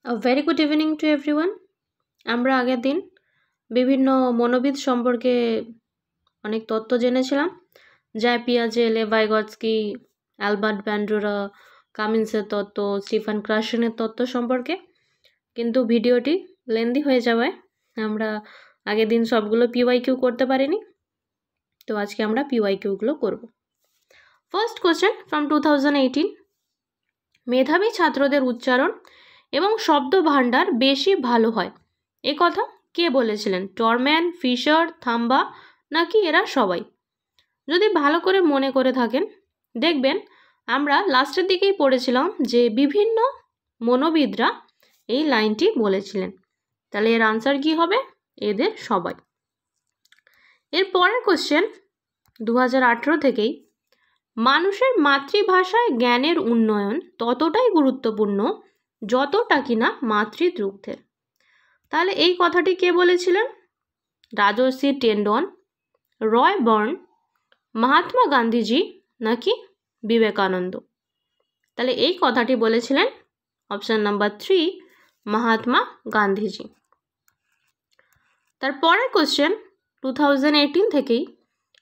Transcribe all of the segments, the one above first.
Very good evening to everyone. আমরা আগের দিন বিভিন্ন মনোবিদ সম্পর্কে অনেক তথ্য জেনেছিলাম, যা পিয়াজে, লেভাইগৎস্কি, অ্যালবার্ট ব্যান্ডোরা, কামিন্সের তত্ত্ব, স্টিফেন ক্রাশনের তত্ত্ব সম্পর্কে। কিন্তু ভিডিওটি লেন্দি হয়ে যাওয়ায় আমরা আগের দিন সবগুলো পিওয়াইকিউ করতে পারিনি, তো আজকে আমরা পিওয়াইকিউগুলো করব। ফার্স্ট কোশ্চেন ফ্রম 2018, মেধাবী ছাত্রদের উচ্চারণ এবং শব্দ ভাণ্ডার বেশি ভালো হয়, এ কথা কে বলেছিলেন? টরম্যান, ফিশার, থাম্বা নাকি এরা সবাই? যদি ভালো করে মনে করে থাকেন, দেখবেন আমরা লাস্টের দিকেই পড়েছিলাম যে বিভিন্ন মনোবিদরা এই লাইনটি বলেছিলেন। তাহলে এর আনসার কি হবে? এদের সবাই। এর পরের কোশ্চেন 2018 থেকেই, মানুষের মাতৃভাষায় জ্ঞানের উন্নয়ন ততটাই গুরুত্বপূর্ণ যতটা কিনা মাতৃদুগ্ধের। তাহলে এই কথাটি কে বলেছিলেন? রাজর্ষি টেন্ডন, রয় বার্ন, মহাত্মা গান্ধীজি নাকি বিবেকানন্দ? তাহলে এই কথাটি বলেছিলেন অপশন নাম্বার 3, মহাত্মা গান্ধীজি। তারপরের কোশ্চেন 2018 থেকেই,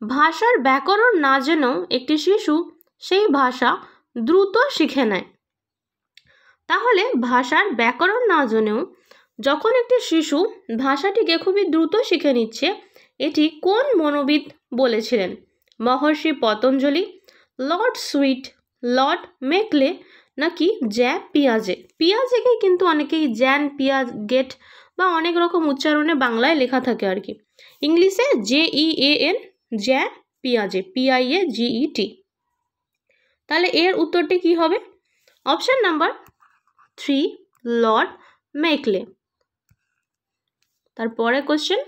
ভাষার ব্যাকরণ না জেনেও একটি শিশু সেই ভাষা দ্রুত শিখে নেয়। তাহলে ভাষার ব্যাকরণ না জেনেও যখন একটি শিশু ভাষাটিকে খুবই দ্রুত শিখে নিচ্ছে, এটি কোন মনোবিদ বলেছিলেন? মহর্ষি পতঞ্জলি, লর্ড সুইট, লর্ড মেকলে নাকি জ্যান পিয়াজে? পিয়াজেকেই কিন্তু অনেকেই জ্যান পিয়াগেট বা অনেক রকম উচ্চারণে বাংলায় লেখা থাকে আর কি। ইংলিশে JEAN, জ্যান পিয়াজে, PIAGET। তাহলে এর উত্তরটি কি হবে? Option number 3, Lord Macaulay. তারপরে কোশ্চেন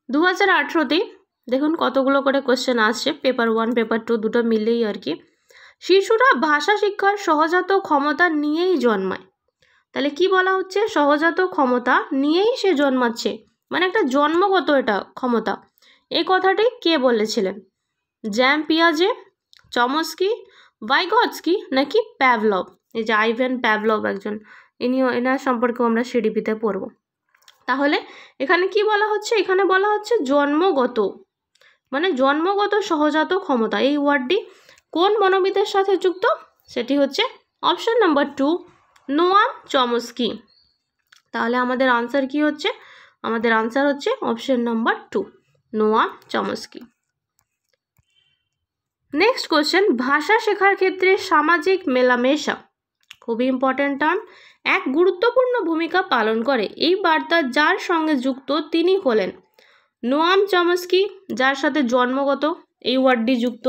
2018তেই দেখুন কতগুলো করে কোশ্চেন আসছে, পেপার 1 পেপার 2 দুটো মিলেই আর কি। শিশুরা ভাষা শিক্ষার সহজাত ক্ষমতা নিয়েই জন্মায়। তাহলে কি বলা হচ্ছে? সহজাত ক্ষমতা নিয়েই সে জন্মাচ্ছে, মানে একটা জন্মগত এটা ক্ষমতা। এই কথাটি কে বলেছিলেন? জ্যান পিয়াজে, চমস্কি, ভাইগৎস্কি নাকি প্যাভলভ? এই যে আইভ্যান প্যাভলভ একজন, এনার সম্পর্কেও আমরা সিডিপিতে পড়ব। তাহলে এখানে কি বলা হচ্ছে? এখানে বলা হচ্ছে জন্মগত, মানে জন্মগত সহজাত ক্ষমতা। এই ওয়ার্ডটি কোন মনোবিদের সাথে যুক্ত? সেটি হচ্ছে অপশন নাম্বার 2, নোয়াম চমস্কি। তাহলে আমাদের আনসার কি হচ্ছে? আমাদের আনসার হচ্ছে option number 2, Noam Chomsky. Next question, ভাষা শেখার ক্ষেত্রে সামাজিক মেলামেশা, খুবই ইম্পর্ট্যান্ট টার্ম, এক গুরুত্বপূর্ণ ভূমিকা পালন করে। এই বার্তা যার সঙ্গে যুক্ত তিনি হলেন নোয়াম চমস্কি, যার সাথে জন্মগত এই ওয়ার্ডটি যুক্ত,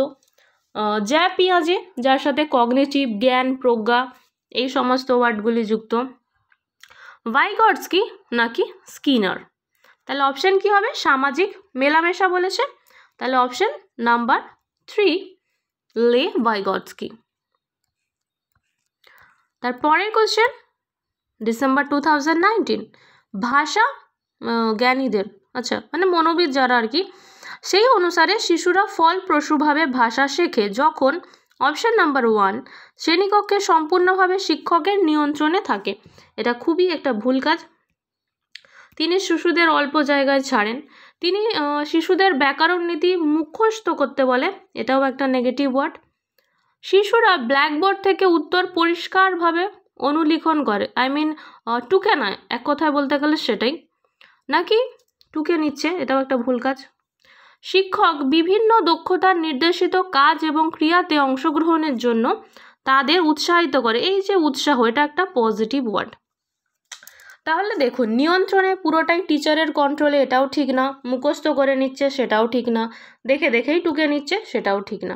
জ্যান পিয়াজে, যার সাথে কগনিটিভ জ্ঞান, প্রজ্ঞা এই সমস্ত ওয়ার্ডগুলি যুক্ত, ভাইগৎস্কি নাকি স্কিনার? তাহলে অপশন কি হবে? সামাজিক মেলামেশা বলেছে, তাহলে অপশন নাম্বার 3, লেভাইগৎস্কি। তারপরের কোশ্চেন ডিসেম্বর 2019, ভাষা জ্ঞানীদের, আচ্ছা মানে মনোবিদ যারা আর কি, সেই অনুসারে শিশুরা ফলপ্রসূভাবে ভাষা শেখে যখন অপশন নাম্বার 1, শ্রেণীকক্ষে সম্পূর্ণভাবে শিক্ষকের নিয়ন্ত্রণে থাকে। এটা খুবই একটা ভুল কাজ। তিনি শিশুদের অল্প জায়গায় ছাড়েন। তিনি শিশুদের ব্যাকরণ নীতি মুখস্থ করতে বলে, এটাও একটা নেগেটিভ ওয়ার্ড। শিশুরা ব্ল্যাকবোর্ড থেকে উত্তর পরিষ্কারভাবে অনুলিখন করে, টুকে নয়, এক কথায় বলতে গেলে সেটাই, নাকি টুকে নিচ্ছে, এটাও একটা ভুল কাজ। শিক্ষক বিভিন্ন দক্ষতার নির্দেশিত কাজ এবং ক্রিয়াতে অংশগ্রহণের জন্য তাদের উৎসাহিত করে। এই যে উৎসাহ, এটা একটা পজিটিভ ওয়ার্ড। তাহলে দেখুন, নিয়ন্ত্রণে পুরোটাই টিচারের কন্ট্রোলে, এটাও ঠিক না। মুখস্থ করে নিচ্ছে, সেটাও ঠিক না। দেখে দেখেই টুকে নিচ্ছে, সেটাও ঠিক না।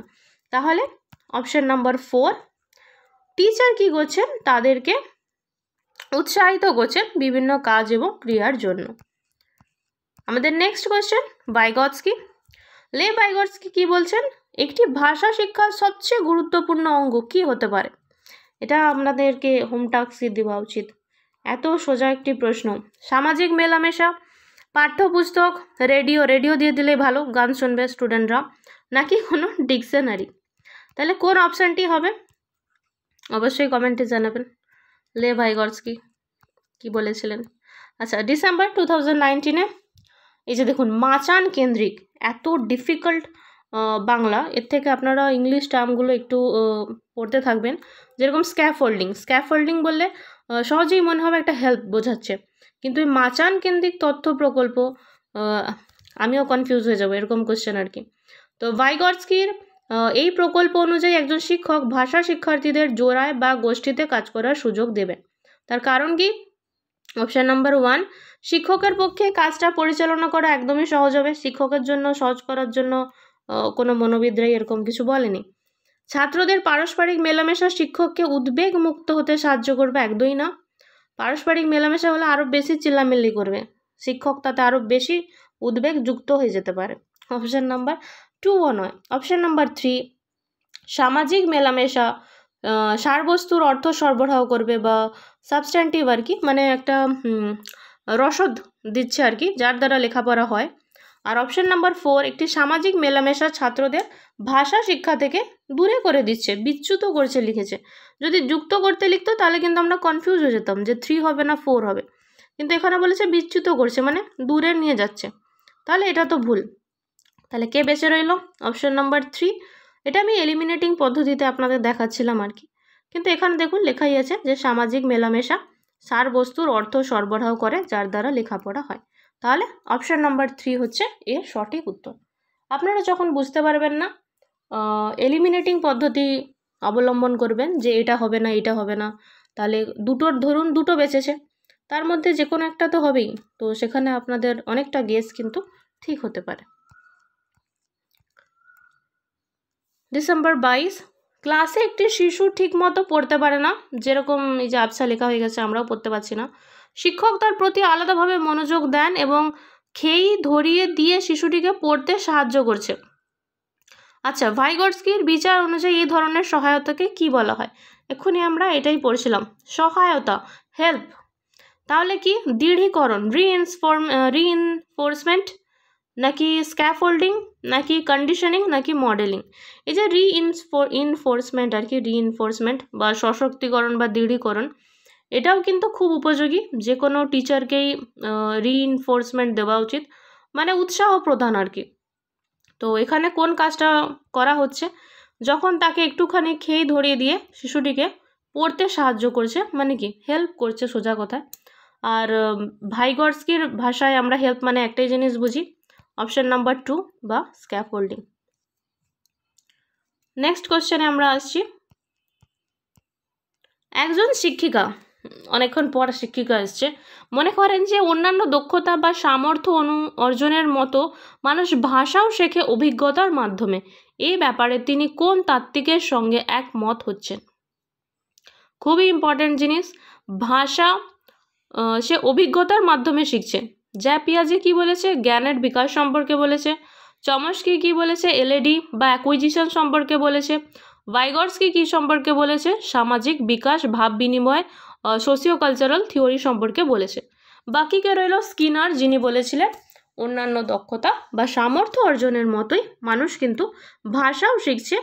তাহলে অপশন নাম্বার 4, টিচার কি করছেন? তাদেরকে উৎসাহিত করছেন বিভিন্ন কাজ এবং ক্রিয়ার জন্য। আমাদের নেক্সট কোয়েশ্চেন, ভাইগৎস্কি, লেভাইগৎস্কি কি বলছেন? একটি ভাষা শিক্ষার সবচেয়ে গুরুত্বপূর্ণ অঙ্গ কি হতে পারে? এটা আপনাদেরকে হোম টাস্ক দেওয়া উচিত, এত সোজা একটি প্রশ্ন। সামাজিক মেলামেশা, পাঠ্যপুস্তক, রেডিও দিয়ে দিলে ভালো, গান শুনবে স্টুডেন্টরা, নাকি কোনো ডিকশনারি? তাহলে কোন অপশানটি হবে? অবশ্যই কমেন্টে জানাবেন। লে ভাইগর্স্কি কি বলেছিলেন। আচ্ছা, ডিসেম্বর 2019-এ এই যে দেখুন মাচান কেন্দ্রিক, এত ডিফিকাল্ট বাংলা, এর থেকে আপনারা ইংলিশ টার্মগুলো একটু পড়তে থাকবেন। যেরকম স্ক্যাফোল্ডিং বললে সহজেই মনে হবে একটা হেল্প বোঝাচ্ছে, কিন্তু এই মাচান কেন্দ্রিক তথ্য প্রকল্প আমিও কনফিউজ হয়ে যাবো, এরকম কোশ্চেন আর কি। তো ভাইগর্স্কির এই প্রকল্প অনুযায়ী একজন শিক্ষক ভাষা শিক্ষার্থীদের জোড়ায় বা গোষ্ঠীতে কাজ করার সুযোগ দেবেন। তার কারণ কি? অপশান নাম্বার 1, শিক্ষকের পক্ষে কাজটা পরিচালনা করা একদমই সহজ হবে। শিক্ষকের জন্য সহজ করার জন্য কোনো মনোবিদরাই এরকম কিছু বলেনি। ছাত্রদের পারস্পরিক মেলামেশা শিক্ষককে উদ্বেগ মুক্ত হতে সাহায্য করবে, একদমই না। পারস্পরিক মেলামেশা হলে আরও বেশি চিল্লামিল্লি করবে শিক্ষক, তাতে আরও বেশি উদ্বেগ যুক্ত হয়ে যেতে পারে। অপশান নাম্বার 2ও নয়। অপশান নাম্বার 3, সামাজিক মেলামেশা সারবস্তুর অর্থ সরবরাহ করবে, বা সাবস্ট্যান্টিভ আর কি, মানে একটা রসদ দিচ্ছে আর কি, যার দ্বারা লেখাপড়া হয়। আর অপশান নাম্বার 4, একটি সামাজিক মেলামেশা ছাত্রদের ভাষা শিক্ষা থেকে দূরে করে দিচ্ছে, বিচ্যুত করছে লিখেছে। যদি যুক্ত করতে লিখতো তাহলে কিন্তু আমরা কনফিউজ হয়ে যেতাম যে 3 হবে না 4 হবে, কিন্তু এখানে বলেছে বিচ্যুত করছে, মানে দূরে নিয়ে যাচ্ছে, তাহলে এটা তো ভুল। তাহলে কে বেঁচে রইল? Option number 3। এটা আমি এলিমিনেটিং পদ্ধতিতে আপনাদের দেখাচ্ছিলাম আর কি, কিন্তু এখানে দেখুন লেখাই আছে যে সামাজিক মেলামেশা সার বস্তুর অর্থ সরবরাহ করে, যার দ্বারা লেখাপড়া হয়। তাহলে অপশান নাম্বার 3 হচ্ছে এর সঠিক উত্তর। আপনারা যখন বুঝতে পারবেন না, এলিমিনেটিং পদ্ধতি অবলম্বন করবেন যে এটা হবে না এটা হবে না, তাহলে দুটোর ধরুন দুটো বেঁচেছে, তার মধ্যে যে কোনো একটা তো হবেই, তো সেখানে আপনাদের অনেকটা গেস কিন্তু ঠিক হতে পারে। ডিসেম্বর 22, ক্লাসে একটি শিশু ঠিকমতো পড়তে পারে না, যেরকম এই যে আবসা লেখা হয়ে গেছে, আমরাও পড়তে পারছি না। শিক্ষক তার প্রতি আলাদাভাবে মনোযোগ দেন এবং খেই ধরিয়ে দিয়ে শিশুটিকে পড়তে সাহায্য করছে। আচ্ছা, ভাইগর্স্কির বিচার অনুযায়ী এই ধরনের সহায়তাকে কি বলা হয়? এক্ষুনি আমরা এটাই পড়ছিলাম, সহায়তা, হেল্প। তাহলে কি? দৃঢ়ীকরণ, রিইনফোর্সমেন্ট, নাকি স্ক্যাফোল্ডিং, নাকি কন্ডিশনিং, নাকি মডেলিং? এই যে ইনফোর্সমেন্ট আর কি, রিইনফোর্সমেন্ট বা সশক্তিকরণ বা দৃঢ়ীকরণ, এটাও কিন্তু খুব উপযোগী। যে কোনো টিচারকেই রিইনফোর্সমেন্ট দেওয়া উচিত, মানে উৎসাহ প্রদান আর কি। তো এখানে কোন কাজটা করা হচ্ছে? যখন তাকে একটুখানি খেই ধরিয়ে দিয়ে শিশুটিকে পড়তে সাহায্য করছে, মানে কি হেল্প করছে সোজা কথায়। আর ভাইগর্স্কির ভাষায় আমরা হেল্প মানে একটাই জিনিস বুঝি, অপশান নাম্বার 2 বা স্ক্যাফোল্ডিং। নেক্সট কোশ্চেনে আমরা আসছি। একজন শিক্ষিকা, অনেকক্ষণ পর শিক্ষিকা এসছে, মনে করেন যে অন্যান্য দক্ষতা বা সামর্থ্য অর্জনের মতো মানুষ ভাষাও শেখে অভিজ্ঞতার মাধ্যমে। এই ব্যাপারে তিনি কোন তাত্ত্বিকের সঙ্গে একমত হচ্ছেন? খুবই ইম্পর্টেন্ট জিনিস, ভাষা সে অভিজ্ঞতার মাধ্যমে শিখছে। জ্যা পিয়াজে কি বলেছে? জ্ঞানের বিকাশ সম্পর্কে বলেছে। চমস্কি কি বলেছে? এলএডি বা অ্যাকুইজিশন সম্পর্কে বলেছে। ভাইগর্স্কি কি সম্পর্কে বলেছে? সামাজিক বিকাশ, ভাব বিনিময়, সোশিও কালচারাল থিওরি সম্পর্কে বলেছে। বাকি কে রইল? স্কিনার, যিনি বলেছিলেন অন্যান্য দক্ষতা বা সামর্থ্য অর্জনের মতোই মানুষ কিন্তু ভাষাও শিখছে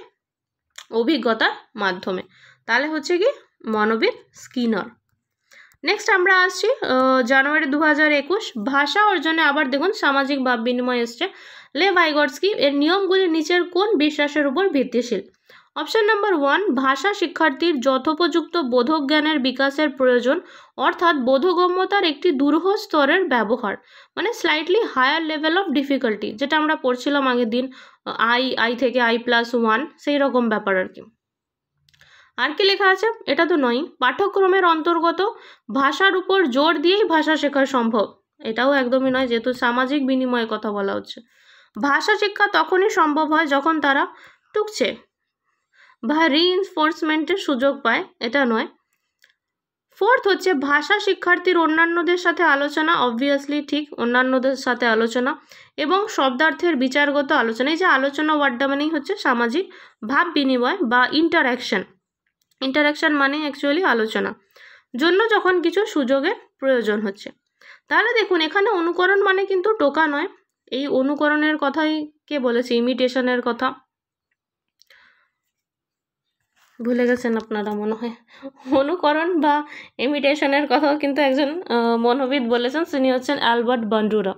অভিজ্ঞতার মাধ্যমে। তাহলে হচ্ছে কি মনোবিদ স্কিনার। নেক্সট আমরা আসছি জানুয়ারি 2021, ভাষা অর্জনে আবার দেখুন সামাজিক ভাব বিনিময় এসছে। লে ভাইগর্স্কি এর নিয়মগুলি নিচের কোন বিশ্বাসের উপর ভিত্তিশীল? অপশান নাম্বার 1, ভাষা শিক্ষার্থীর যথোপযুক্ত বোধক জ্ঞানের বিকাশের প্রয়োজন, অর্থাৎ বোধগম্যতার একটি দূরহ স্তরের ব্যবহার, মানে slightly higher level of difficulty, যেটা আমরা পড়ছিলাম আগের দিন, আই থেকে I+1, সেই রকম ব্যাপার আর কি। আর কি লেখা আছে? এটা তো নয়। পাঠ্যক্রমের অন্তর্গত ভাষার উপর জোর দিয়েই ভাষা শেখা সম্ভব, এটাও একদমই নয়, যেহেতু সামাজিক বিনিময়ের কথা বলা হচ্ছে। ভাষা শিক্ষা তখনই সম্ভব হয় যখন তারা টুকছে বা রিইনফোর্সমেন্টের সুযোগ পায়, এটা নয়। 4th হচ্ছে ভাষা শিক্ষার্থীর অন্যান্যদের সাথে আলোচনা, অবভিয়াসলি ঠিক, অন্যান্যদের সাথে আলোচনা এবং শব্দার্থের বিচারগত আলোচনা। এই যে আলোচনা ওয়ার্ডটা মানেই হচ্ছে সামাজিক ভাব বিনিময় বা ইন্টারাকশন মানে অ্যাকচুয়ালি আলোচনা জন্য যখন কিছু সুযোগের প্রয়োজন হচ্ছে। তাহলে দেখুন এখানে অনুকরণ মানে কিন্তু টোকা নয়, এই অনুকরণের কথাই কে বলেছে? ইমিটেশনের কথা। ভুলে গেছেন আপনারা মনে হয়। অনুকরণ বা ইমিটেশনের কথাও কিন্তু একজন মনোবিদ বলেছেন, তিনি হচ্ছেন অ্যালবার্ট বান্ডুরা।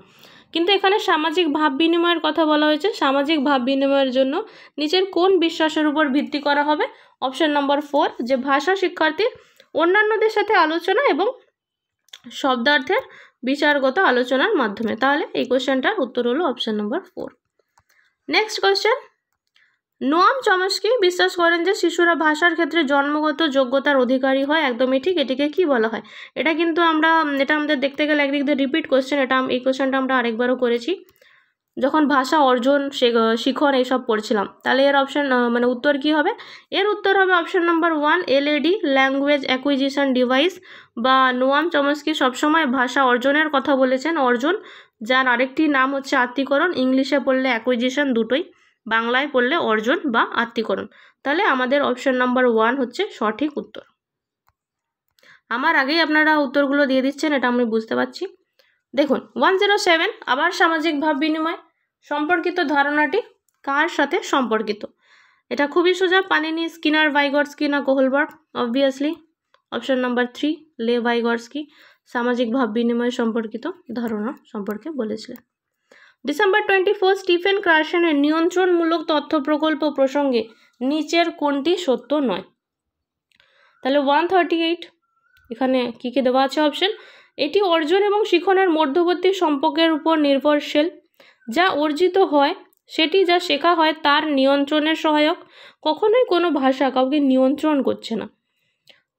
কিন্তু এখানে সামাজিক ভাব বিনিময়ের কথা বলা হয়েছে। সামাজিক ভাব বিনিময়ের জন্য নিচের কোন বিশ্বাসের উপর ভিত্তি করা হবে? অপশন নম্বর 4, যে ভাষা শিক্ষার্থীর অন্যান্যদের সাথে আলোচনা এবং শব্দার্থের বিচারগত আলোচনার মাধ্যমে। তাহলে এই কোশ্চেনটার উত্তর হলো option number 4। Next question, Noam Chomsky বিশ্বাস করেন যে শিশুরা ভাষার ক্ষেত্রে জন্মগত যোগ্যতার অধিকারী হয়। একদমই ঠিক। এটিকে কি বলা হয়? এটা কিন্তু এটা আমাদের দেখতে গেলে একদিক দিয়ে রিপিট কোশ্চেন। এই কোশ্চেনটা আমরা আরেকবারও করেছি যখন ভাষা অর্জন শিখন এইসব পড়ছিলাম। তাহলে এর অপশন মানে উত্তর কি হবে? এর উত্তর হবে option number 1, LAD, language acquisition device. বা নোয়াম চমস্কি সবসময় ভাষা অর্জনের কথা বলেছেন, অর্জন, যার আরেকটি নাম হচ্ছে আত্মীকরণ। ইংলিশে পড়লে অ্যাকুইজিশন, দুটোই, বাংলায় পড়লে অর্জন বা আত্মীকরণ। তাহলে আমাদের অপশন নাম্বার 1 হচ্ছে সঠিক উত্তর। আমার আগেই আপনারা উত্তরগুলো দিয়ে দিচ্ছেন, এটা আমি বুঝতে পারছি। দেখুন 107, আবার সামাজিক ভাব বিনিময় সম্পর্কিত ধারণাটি কার সাথে সম্পর্কিত? এটা খুবই সোজা, পানিনি, স্কিনার, ভাইগটস্কি না কোহলবার্গ? অবভিয়াসলি অপশন নাম্বার 3, লে ভাইগটস্কি সামাজিক ভাব বিনিময় সম্পর্কিত ধারণা সম্পর্কে বলেছিলেন। ডিসেম্বর 24, স্টিফেন ক্রার্সেনের নিয়ন্ত্রণমূলক তথ্য প্রকল্প প্রসঙ্গে নিচের কোনটি সত্য নয়? তাহলে 138, এখানে কী কী দেওয়া আছে অপশন? এটি অর্জন এবং শিখনের মধ্যবর্তী সম্পর্কের উপর নির্ভরশীল। যা অর্জিত হয় সেটি যা শেখা হয় তার নিয়ন্ত্রণের সহায়ক। কখনোই কোনো ভাষা কাউকে নিয়ন্ত্রণ করছে না।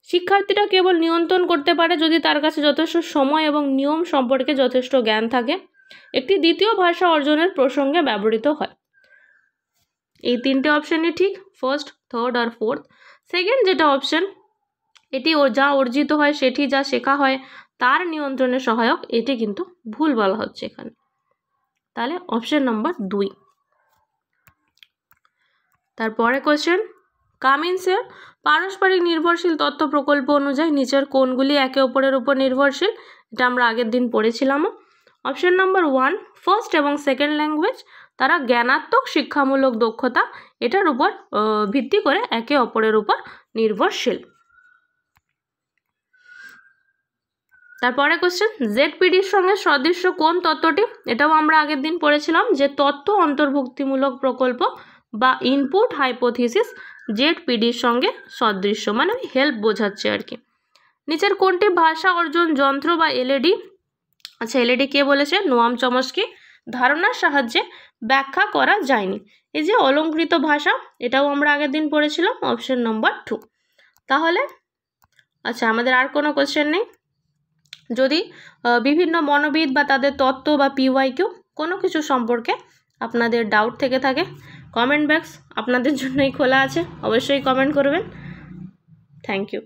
শিক্ষার্থীরা কেবল নিয়ন্ত্রণ করতে পারে যদি তার কাছে যথেষ্ট সময় এবং নিয়ম সম্পর্কে যথেষ্ট জ্ঞান থাকে। একটি দ্বিতীয় ভাষা অর্জনের প্রসঙ্গে ব্যবহৃত হয়। এই তিনটে অপশনই ঠিক, ফার্স্ট, থার্ড আর ফোর্থ। সেকেন্ড যেটা অপশন, এটি যা অর্জিত হয় সেটি যা শেখা হয় তার নিয়ন্ত্রণের সহায়ক, এটি কিন্তু ভুল বলা হচ্ছে এখানে। তাহলে অপশন নম্বর 2। তারপরে কোশ্চেন, কামিন্সের পারস্পরিক নির্ভরশীল তথ্য প্রকল্প অনুযায়ী নিচের কোনগুলি একে অপরের উপর নির্ভরশীল? এটা আমরা আগের দিন পড়েছিলাম। অপশন নম্বর 1, ফার্স্ট এবং সেকেন্ড ল্যাঙ্গুয়েজ, তারা জ্ঞানাত্মক শিক্ষামূলক দক্ষতা এটার উপর ভিত্তি করে একে অপরের উপর নির্ভরশীল। তারপরে কোশ্চেন, জেডপিডির সঙ্গে সদৃশ্য কোন তত্ত্বটি? এটাও আমরা আগের দিন পড়েছিলাম যে তথ্য অন্তর্ভুক্তিমূলক প্রকল্প বা ইনপুট হাইপোথিসিস জেডপিডির সঙ্গে সদৃশ্য, মানে হেল্প বোঝাচ্ছে আর কি। নিচের কোনটি ভাষা অর্জন যন্ত্র বা এলএডি? আচ্ছা, এলএডি কে বলেছে? Noam Chomsky. ধারণার সাহায্যে ব্যাখ্যা করা যায়নি। এই যে অলঙ্কৃত ভাষা, এটাও আমরা আগের দিন পড়েছিলাম, অপশন নম্বর 2। তাহলে আচ্ছা, আমাদের আর কোনো কোশ্চেন নেই। যদি বিভিন্ন মনোবিদ বা তাদের তত্ত্ব বা পিওয়াইকিউ কোনো কিছু সম্পর্কে আপনাদের ডাউট থেকে থাকে, কমেন্ট বক্স আপনাদের জন্যই খোলা আছে, অবশ্যই কমেন্ট করবেন। Thank you.